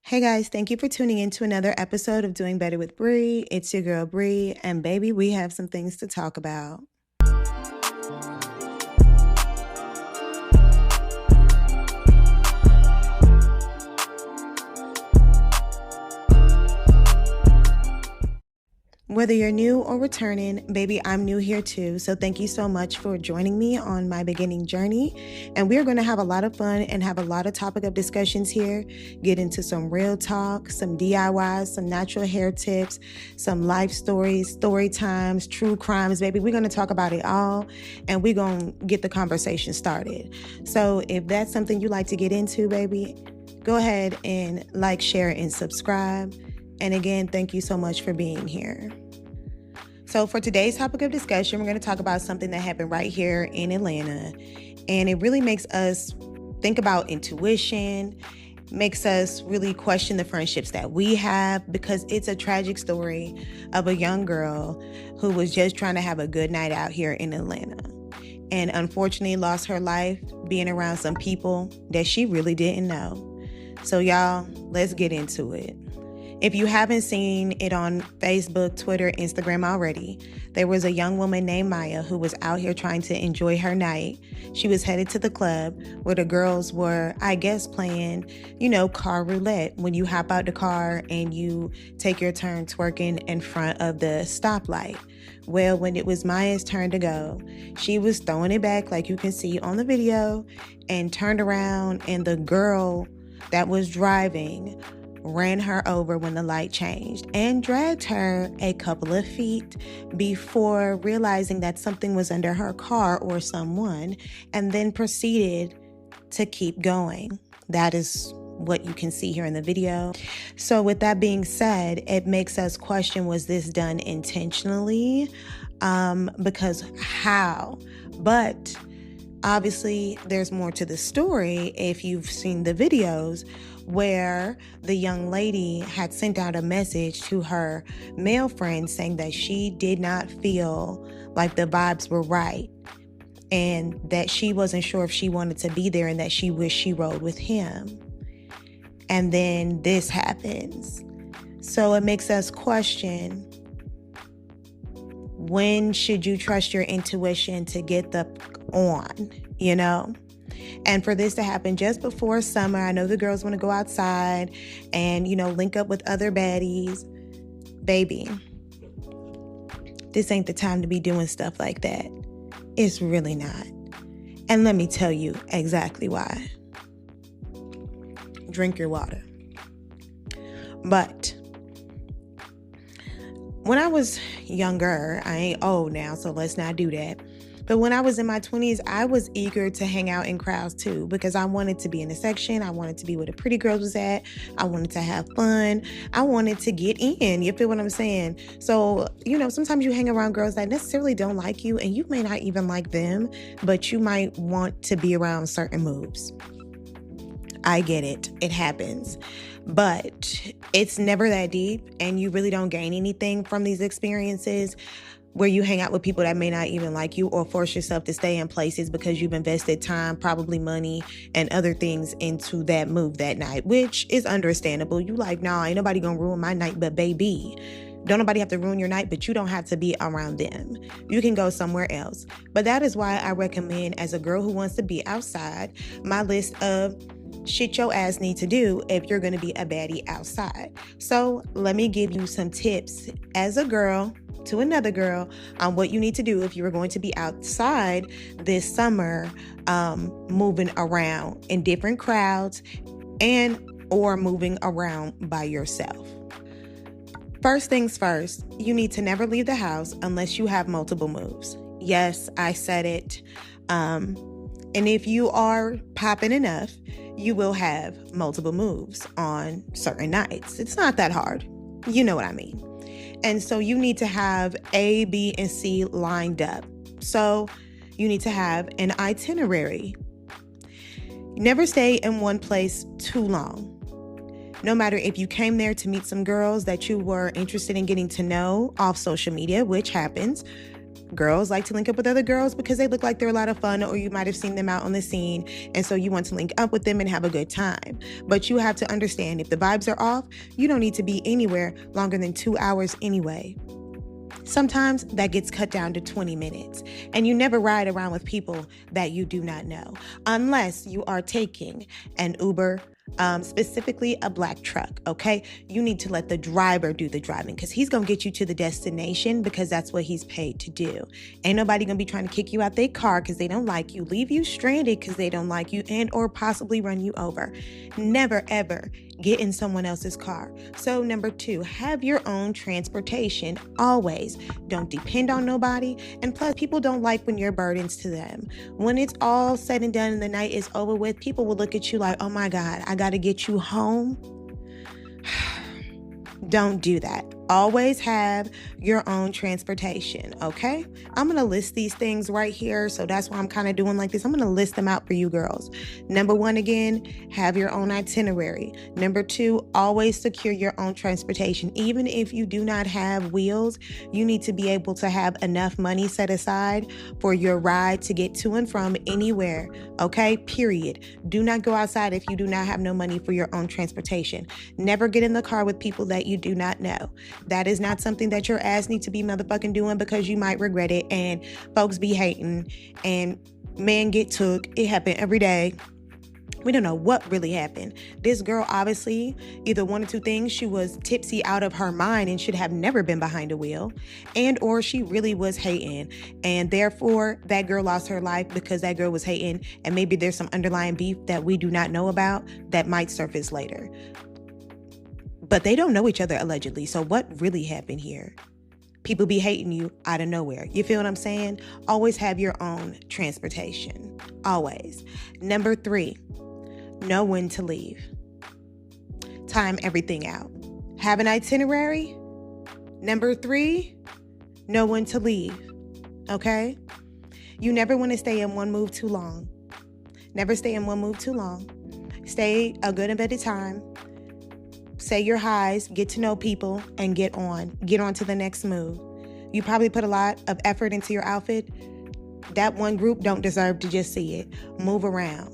Hey guys, thank you for tuning in to another episode of Doing Better with Bree. It's your girl Bree, and baby, we have some things to talk about. Whether you're new or returning, baby, I'm new here too. So thank you so much for joining me on my beginning journey. And we're going to have a lot of fun and have a lot of topic of discussions here. Get into some real talk, some DIYs, some natural hair tips, some life stories, story times, true crimes, baby. We're going to talk about it all and we're going to get the conversation started. So if that's something you like to get into, baby, go ahead and like, share, and subscribe. And again, thank you so much for being here. So for today's topic of discussion, we're going to talk about something that happened right here in Atlanta. And it really makes us think about intuition, makes us really question the friendships that we have, because it's a tragic story of a young girl who was just trying to have a good night out here in Atlanta. And unfortunately lost her life being around some people that she really didn't know. So y'all, let's get into it. If you haven't seen it on Facebook, Twitter, Instagram already, there was a young woman named Maya who was out here trying to enjoy her night. She was headed to the club where the girls were, I guess, playing, car roulette, when you hop out the car and you take your turn twerking in front of the stoplight. Well, when it was Maya's turn to go, she was throwing it back like you can see on the video and turned around, and the girl that was driving ran her over when the light changed and dragged her a couple of feet before realizing that something was under her car or someone, and then proceeded to keep going. That is what you can see here in the video. So with that being said, it makes us question, was this done intentionally? Because how? But obviously there's more to the story if you've seen the videos, where the young lady had sent out a message to her male friend saying that she did not feel like the vibes were right and that she wasn't sure if she wanted to be there and that she wished she rode with him. And then this happens. So it makes us question, when should you trust your intuition to get the on, And for this to happen just before summer, I know the girls want to go outside and, link up with other baddies. Baby, this ain't the time to be doing stuff like that. It's really not. And let me tell you exactly why. Drink your water. But when I was younger, I ain't old now, so let's not do that. But when I was in my 20s, I was eager to hang out in crowds too, because I wanted to be in a section. I wanted to be where the pretty girls was at. I wanted to have fun. I wanted to get in. You feel what I'm saying? So, sometimes you hang around girls that necessarily don't like you, and you may not even like them, but you might want to be around certain moves. I get it. It happens. But it's never that deep, and you really don't gain anything from these experiences where you hang out with people that may not even like you, or force yourself to stay in places because you've invested time, probably money, and other things into that move that night, which is understandable. You like, nah, ain't nobody gonna ruin my night but baby. Don't nobody have to ruin your night, but you don't have to be around them. You can go somewhere else. But that is why I recommend, as a girl who wants to be outside, my list of shit your ass need to do if you're going to be a baddie outside. So let me give you some tips as a girl to another girl on what you need to do if you're going to be outside this summer, moving around in different crowds or moving around by yourself. First things first, you need to never leave the house unless you have multiple moves. Yes, I said it. And if you are popping enough, you will have multiple moves on certain nights. It's not that hard. You know what I mean. And so you need to have A, B, and C lined up. So you need to have an itinerary. Never stay in one place too long. No matter if you came there to meet some girls that you were interested in getting to know off social media, which happens, Girls like to link up with other girls because they look like they're a lot of fun, or you might have seen them out on the scene, and so you want to link up with them and have a good time. But you have to understand, if the vibes are off, you don't need to be anywhere longer than 2 hours anyway. Sometimes that gets cut down to 20 minutes, and you never ride around with people that you do not know, unless you are taking an Uber, specifically a black truck, okay? You need to let the driver do the driving, because he's going to get you to the destination, because that's what he's paid to do. Ain't nobody going to be trying to kick you out their car because they don't like you, leave you stranded because they don't like you, and or possibly run you over. Never, ever get in someone else's car. So number 2, have your own transportation always. Don't depend on nobody. And plus, people don't like when you're burdens to them. When it's all said and done and the night is over with, people will look at you like, oh my God, I got to get you home. Don't do that. Always have your own transportation, okay? I'm going to list these things right here, so that's why I'm kind of doing like this. I'm going to list them out for you girls. Number 1, again, have your own itinerary. Number 2, always secure your own transportation. Even if you do not have wheels, you need to be able to have enough money set aside for your ride to get to and from anywhere, okay? Period. Do not go outside if you do not have no money for your own transportation. Never get in the car with people that you do not know. That is not something that your ass needs to be motherfucking doing, because you might regret it, and folks be hating, and men get took. It happen every day. We don't know what really happened. This girl, obviously, either one or two things: she was tipsy out of her mind and should have never been behind a wheel, and or she really was hating, and therefore that girl lost her life because that girl was hating, and maybe there's some underlying beef that we do not know about that might surface later. But they don't know each other, allegedly. So what really happened here? People be hating you out of nowhere. You feel what I'm saying? Always have your own transportation. Always. Number 3, know when to leave. Time everything out. Have an itinerary. Number 3, know when to leave. Okay? You never want to stay in one move too long. Never stay in one move too long. Stay a good bit of time. Say your highs, get to know people, and get on to the next move. You probably put a lot of effort into your outfit. That one group don't deserve to just see it. Move around.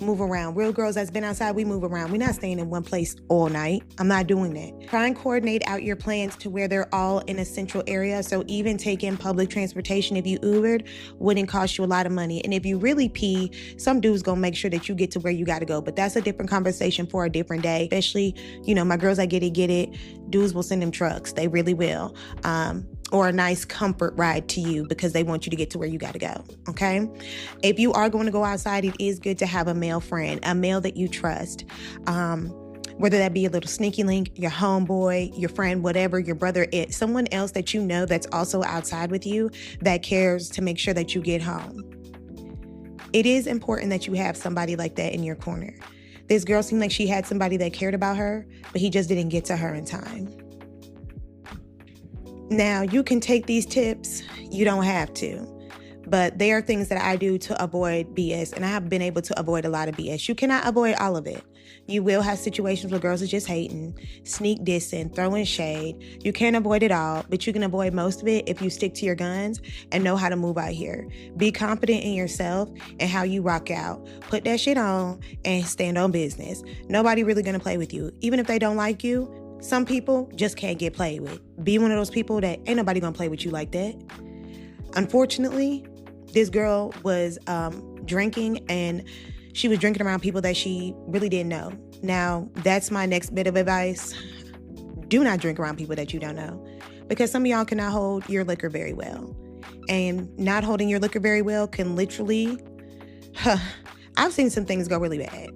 Real girls that's been outside, we move around. We're not staying in one place all night. I'm not doing that. Try and coordinate out your plans to where they're all in a central area. So even taking public transportation, if you Ubered, wouldn't cost you a lot of money. And if you really pee, some dudes gonna make sure that you get to where you gotta go. But that's a different conversation for a different day. Especially, my girls that get it. Dudes will send them trucks. They really will. Or a nice comfort ride to you, because they want you to get to where you got to go, okay? If you are going to go outside, it is good to have a male friend, a male that you trust. Whether that be a little sneaky link, your homeboy, your friend, whatever, your brother, someone else that you know that's also outside with you that cares to make sure that you get home. It is important that you have somebody like that in your corner. This girl seemed like she had somebody that cared about her, but he just didn't get to her in time. Now, you can take these tips. You don't have to. But they are things that I do to avoid BS, and I have been able to avoid a lot of BS. You cannot avoid all of it. You will have situations where girls are just hating, sneak dissing, throwing shade. You can't avoid it all, but you can avoid most of it if you stick to your guns and know how to move out here. Be confident in yourself and how you rock out. Put that shit on and stand on business. Nobody really gonna play with you. Even if they don't like you, some people just can't get played with. Be one of those people that ain't nobody gonna play with you like that. Unfortunately, this girl was drinking, and she was drinking around people that she really didn't know. Now, that's my next bit of advice. Do not drink around people that you don't know, because some of y'all cannot hold your liquor very well. And not holding your liquor very well can literally, I've seen some things go really bad.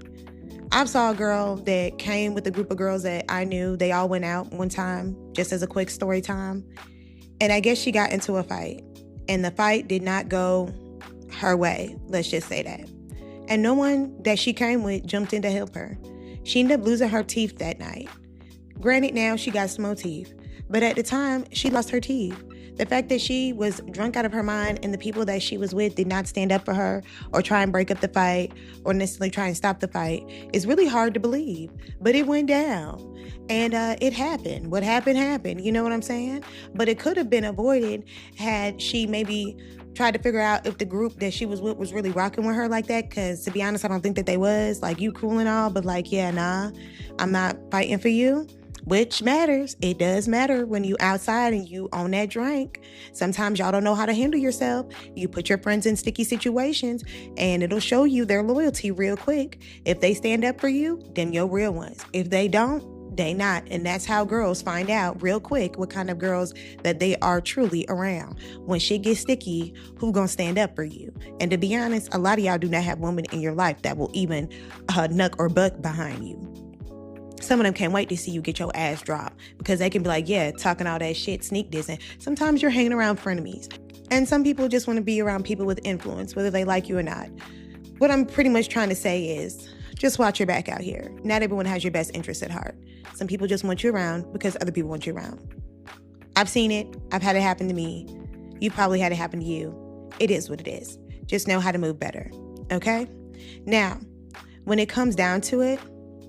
I saw a girl that came with a group of girls that I knew. They all went out one time, just as a quick story time. And I guess she got into a fight. And the fight did not go her way. Let's just say that. And no one that she came with jumped in to help her. She ended up losing her teeth that night. Granted, now she got small teeth. But at the time, she lost her teeth. The fact that she was drunk out of her mind and the people that she was with did not stand up for her or try and break up the fight or necessarily try and stop the fight is really hard to believe. But it went down and it happened. What happened, happened. You know what I'm saying? But it could have been avoided had she maybe tried to figure out if the group that she was with was really rocking with her like that. Because to be honest, I don't think that they was. Like, you cool and all, but like, yeah, nah, I'm not fighting for you. Which matters. It does matter when you outside and you own that drink. Sometimes y'all don't know how to handle yourself. You put your friends in sticky situations and it'll show you their loyalty real quick. If they stand up for you, then you're real ones. If they don't, they not. And that's how girls find out real quick what kind of girls that they are truly around. When shit gets sticky, who gonna stand up for you? And to be honest, a lot of y'all do not have women in your life that will even knuck or buck behind you. Some of them can't wait to see you get your ass dropped because they can be like, yeah, talking all that shit, sneak dissing. Sometimes you're hanging around frenemies. And some people just want to be around people with influence, whether they like you or not. What I'm pretty much trying to say is just watch your back out here. Not everyone has your best interest at heart. Some people just want you around because other people want you around. I've seen it. I've had it happen to me. You probably had it happen to you. It is what it is. Just know how to move better. Okay? Now, when it comes down to it,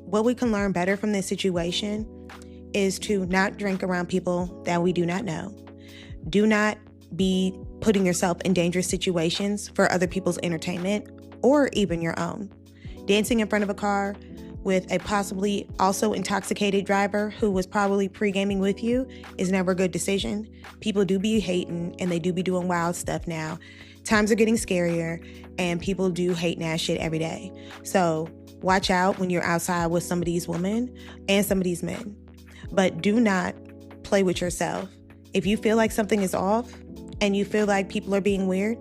what we can learn better from this situation is to not drink around people that we do not know. Do not be putting yourself in dangerous situations for other people's entertainment or even your own. Dancing in front of a car with a possibly also intoxicated driver who was probably pre-gaming with you is never a good decision. People do be hating and they do be doing wild stuff now. Times are getting scarier and people do hate and ass shit every day. So watch out when you're outside with some of these women and some of these men. But do not play with yourself. If you feel like something is off and you feel like people are being weird,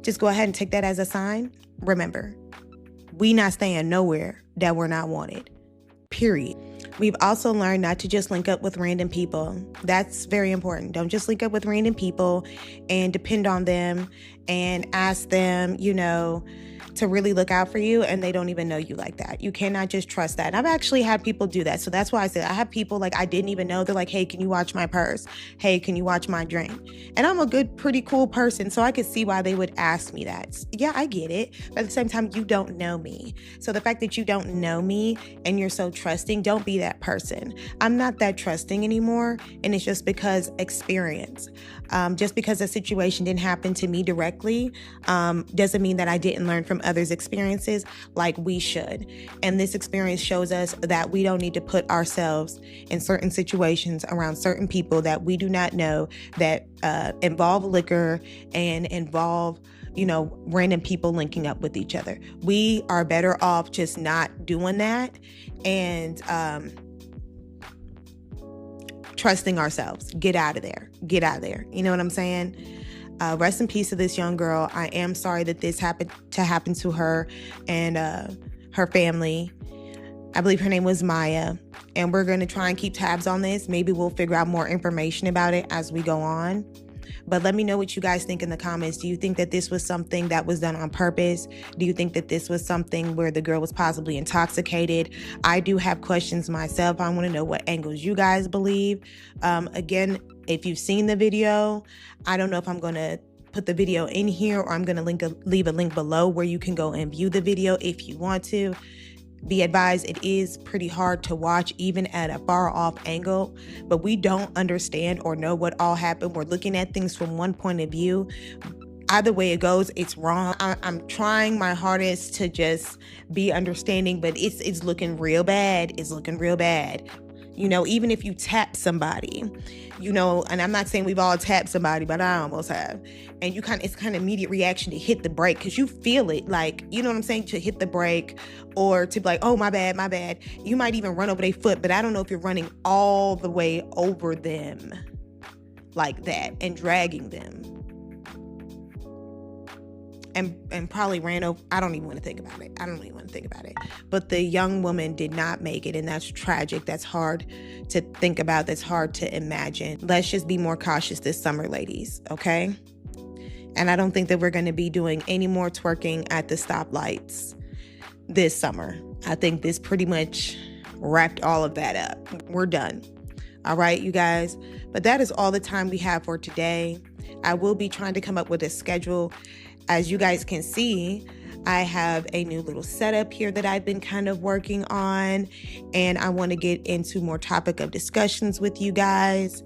just go ahead and take that as a sign. Remember, we not staying nowhere that we're not wanted. Period. We've also learned not to just link up with random people. That's very important. Don't just link up with random people and depend on them and ask them, to really look out for you and they don't even know you like that. You cannot just trust that. And I've actually had people do that. So that's why I said I have people like I didn't even know. They're like, hey, can you watch my purse? Hey, can you watch my drink? And I'm a good, pretty cool person. So I could see why they would ask me that. Yeah, I get it. But at the same time, you don't know me. So the fact that you don't know me and you're so trusting, don't be that person. I'm not that trusting anymore. And it's just because experience. Just because a situation didn't happen to me directly doesn't mean that I didn't learn from others' experiences like we should. And this experience shows us that we don't need to put ourselves in certain situations around certain people that we do not know that involve liquor and involve random people linking up with each other. We are better off just not doing that and trusting ourselves. Get out of there. Get out of there. You know what I'm saying? Rest in peace to this young girl. I am sorry that this happened to her and her family. I believe her name was Maya. And we're going to try and keep tabs on this. Maybe we'll figure out more information about it as we go on. But let me know what you guys think in the comments. Do you think that this was something that was done on purpose? Do you think that this was something where the girl was possibly intoxicated? I do have questions myself. I want to know what angles you guys believe. Again, if you've seen the video, I don't know if I'm going to put the video in here or I'm going to leave a link below where you can go and view the video if you want to. Be advised, it is pretty hard to watch even at a far off angle, but we don't understand or know what all happened. We're looking at things from one point of view. Either way it goes, it's wrong. I'm trying my hardest to just be understanding, but it's looking real bad. It's looking real bad. Even if you tap somebody, and I'm not saying we've all tapped somebody, but I almost have. And it's kind of immediate reaction to hit the brake because you feel it, like, you know what I'm saying, to hit the brake or to be like, oh, my bad. You might even run over their foot, but I don't know if you're running all the way over them like that and dragging them. And probably ran over. I don't even want to think about it. But the young woman did not make it, and that's tragic. That's hard to think about. That's hard to imagine. Let's just be more cautious this summer, ladies, okay? And I don't think that we're going to be doing any more twerking at the stoplights this summer. I think this pretty much wrapped all of that up. We're done. All right, you guys. But that is all the time we have for today. I will be trying to come up with a schedule. As you guys can see, I have a new little setup here that I've been kind of working on, and I want to get into more topic of discussions with you guys.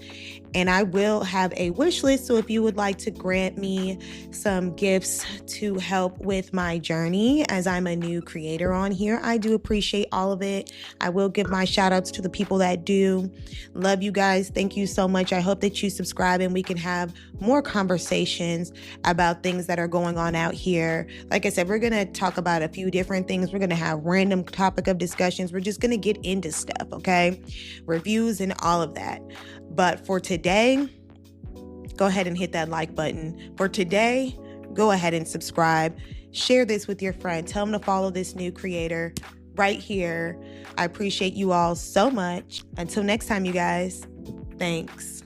And I will have a wish list, so if you would like to grant me some gifts to help with my journey as I'm a new creator on here, I do appreciate all of it. I will give my shout outs to the people that do. Love you guys. Thank you so much. I hope that you subscribe and we can have more conversations about things that are going on out here. Like I said, we're going to talk about a few different things. We're going to have random topic of discussions. We're just going to get into stuff, okay? Reviews and all of that. But for today, go ahead and hit that like button. For today, go ahead and subscribe. Share this with your friend. Tell them to follow this new creator right here. I appreciate you all so much. Until next time, you guys. Thanks.